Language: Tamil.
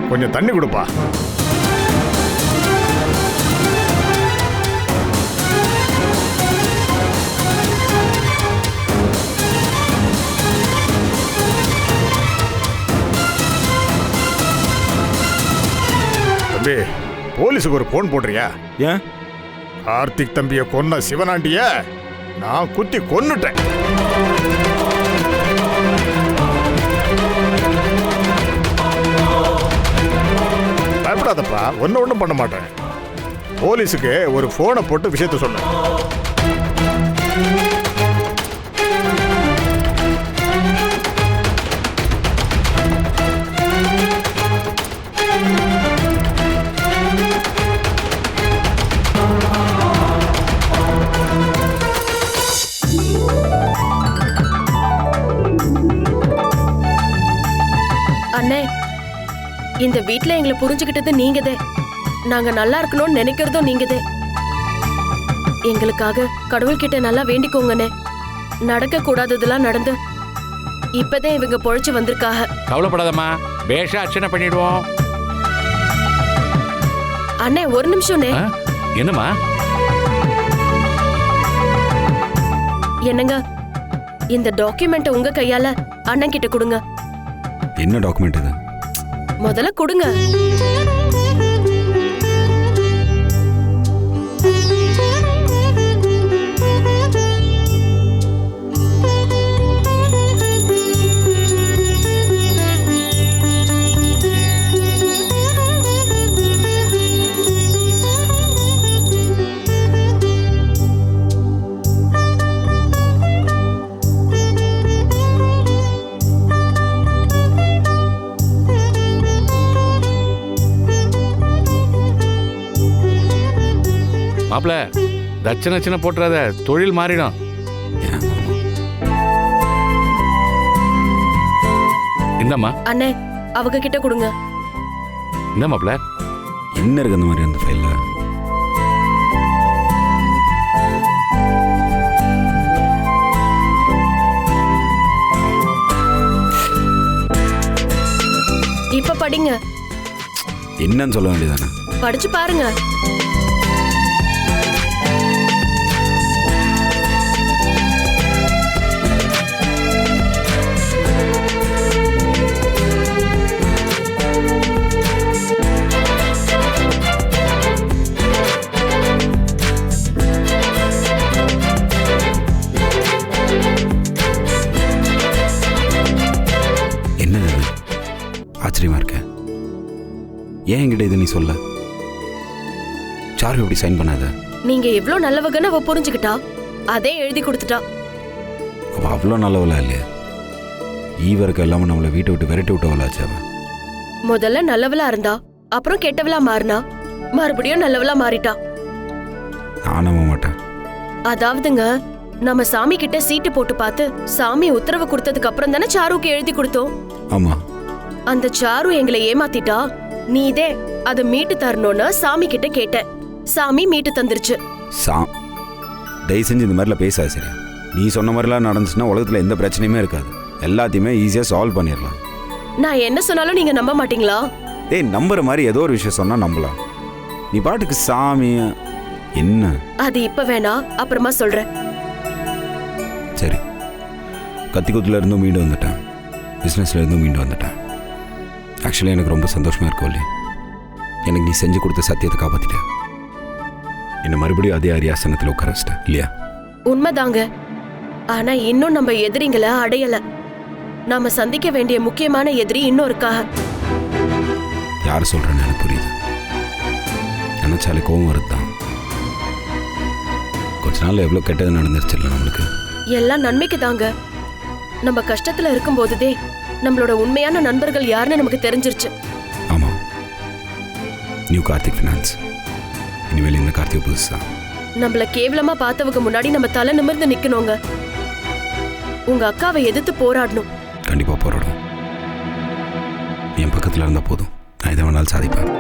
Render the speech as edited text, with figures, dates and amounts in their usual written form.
கொஞ்சம் தண்ணி கொடுப்பா. தம்பி, போலீஸுக்கு ஒரு போன் போடுறியா? ஏன்? கார்த்திக் தம்பியை கொன்ன சிவனாண்டிய நான் குத்தி கொன்னுட்டேன். பயப்படாதப்பா, ஒன்றும் பண்ண மாட்டேன். போலீஸுக்கு ஒரு போனை போட்டு விஷயத்த சொன்ன. அண்ணே, இந்த வீட்ல எங்களை புரிஞ்சுக்கிட்டது நீங்கதே. நாங்க நல்லா இருக்கணும்னு நினைக்கிறதும் நீங்கதே. எங்களுக்காக கடவுள்கிட்ட நல்லா வேண்டிக்கோங்கண்ணே. நடக்க கூடாததெல்லாம் நடந்து இப்பதான் இவங்க பொழைச்சு வந்திருக்காங்க. கவலைப்படாதம்மா, பேஷா அர்ச்சனை பண்ணிடுவோம். அண்ணே, ஒரு நிமிஷம்ண்ணே. என்னம்மா? என்னங்க, இந்த டாக்குமெண்ட் உங்க கையால அண்ணன் கிட்ட கொடுங்க. என்ன டாக்குமெண்ட் இது? முதல்ல கொடுங்க. மாப்பிள, தட்சணை போட்டுறாத, தொழில் மாறிடும். இந்தம்மா. அண்ணே, அவங்க கிட்ட கொடுங்க. இந்த மாப்பிள, என்ன இருக்கு அந்த மாதிரி அந்த ஃபைல்ல? இப்ப படிங்க. என்னன்னு சொல்ல வேண்டியதானே? படிச்சு பாருங்க. ஆச்சரியமா இருக்க. ஏன் என்கிட்ட இது நீ சொல்ல? சாரு எப்படி சைன் பண்ணாத? நீங்க எவ்வளவு நல்லவங்கன்னு அவ புரிஞ்சுக்கிட்டா, அதே எழுதி கொடுத்துட்டா. அவ அவ்வளோ நல்லவளா இல்லையா? ஈவருக்கு எல்லாமே நம்மளை வீட்டை விட்டு விரட்டி விட்டவளாச்சு. அவ முதல்ல நல்லவளா இருந்தா, அப்புறம் கெட்டவளா மாறினா, மறுபடியும் நல்லவளா மாறிட்டா. நான் நம்ப மாட்டேன். அதாவதுங்க, நம்ம சாமி கிட்ட சீட்டு போட்டு பார்த்து சாமி உத்தரவு கொடுத்ததுக்கு அப்புறம் தானே சாருக்கு எழுதி கொடுத்தோம். ஆமா. அந்த சாரு எங்களை ஏமாத்திட்டா. நீதே அதை மீட்டு தரணும்னு சாமி கிட்ட கேட்டேன். சாமி மீட்டு தந்துருச்சு. தயவு செஞ்சு இந்த மாதிரிலாம் பேசாது சரியா? நீ சொன்ன மாதிரிலாம் நடந்துச்சுன்னா உலகத்துல எந்த பிரச்சனையுமே இருக்காது. எல்லாத்தையுமே ஈஸியா சால்வ் பண்ணிடலாம். நான் என்ன சொன்னாலும் நீங்க நம்ப மாட்டீங்களா? டேய், நம்புற மாதிரி ஏதோ ஒரு விஷயம் சொன்னா நம்பலாம். நீ பாட்டுக்கு சாமி என்ன? அது இப்ப வேணா, அப்புறமா சொல்றேன். சரி, கத்திக்குத்துல இருந்தும் மீண்டு வந்துட்டேன், பிஸ்னஸ்ல இருந்தும் மீண்டு வந்துட்டேன். ஆக்சுவலி எனக்கு ரொம்ப சந்தோஷமா இருக்கும் இல்லையா? எனக்கு நீ செஞ்சு கொடுத்த சத்தியத்தை காப்பாத்திட்ட. என்ன மறுபடியும் அதே அரியாசனத்தில் உட்கார வச்சிட்ட இல்லையா? உண்மைதாங்க. ஆனா இன்னும் நம்ம எதிரிங்களை அடையல. நாம சந்திக்க வேண்டிய முக்கியமான எதிரி இன்னும் இருக்காக. யார் சொல்றேன்னு எனக்கு புரியுது. நினைச்சாலே கோவம் வருதுதான். கொஞ்ச நாள் எவ்வளவு கெட்டது நடந்துருச்சு இல்லை நம்மளுக்கு? எல்லாம் நன்மைக்கு தாங்க. நம்ம கஷ்டத்துல இருக்கும் போதுதே நம்மளோட உண்மையான நண்பர்கள் யாருன்னு நமக்கு தெரிஞ்சிருச்சு. ஆமா, நியூ கார்த்திக் ஃபினான்ஸ். இனிமேல் இந்த கார்த்திக் புதுசா. நம்மள கேவலமா பார்த்தவங்க முன்னாடி நம்ம தலை நிமிர்ந்து நிக்கணுங்க. உங்க அக்காவை எதிர்த்து போராடணும். கண்டிப்பா போராடும். என் பக்கத்துல இருந்தா போதும், நான் எதை வேணாலும் சாதிப்பேன்.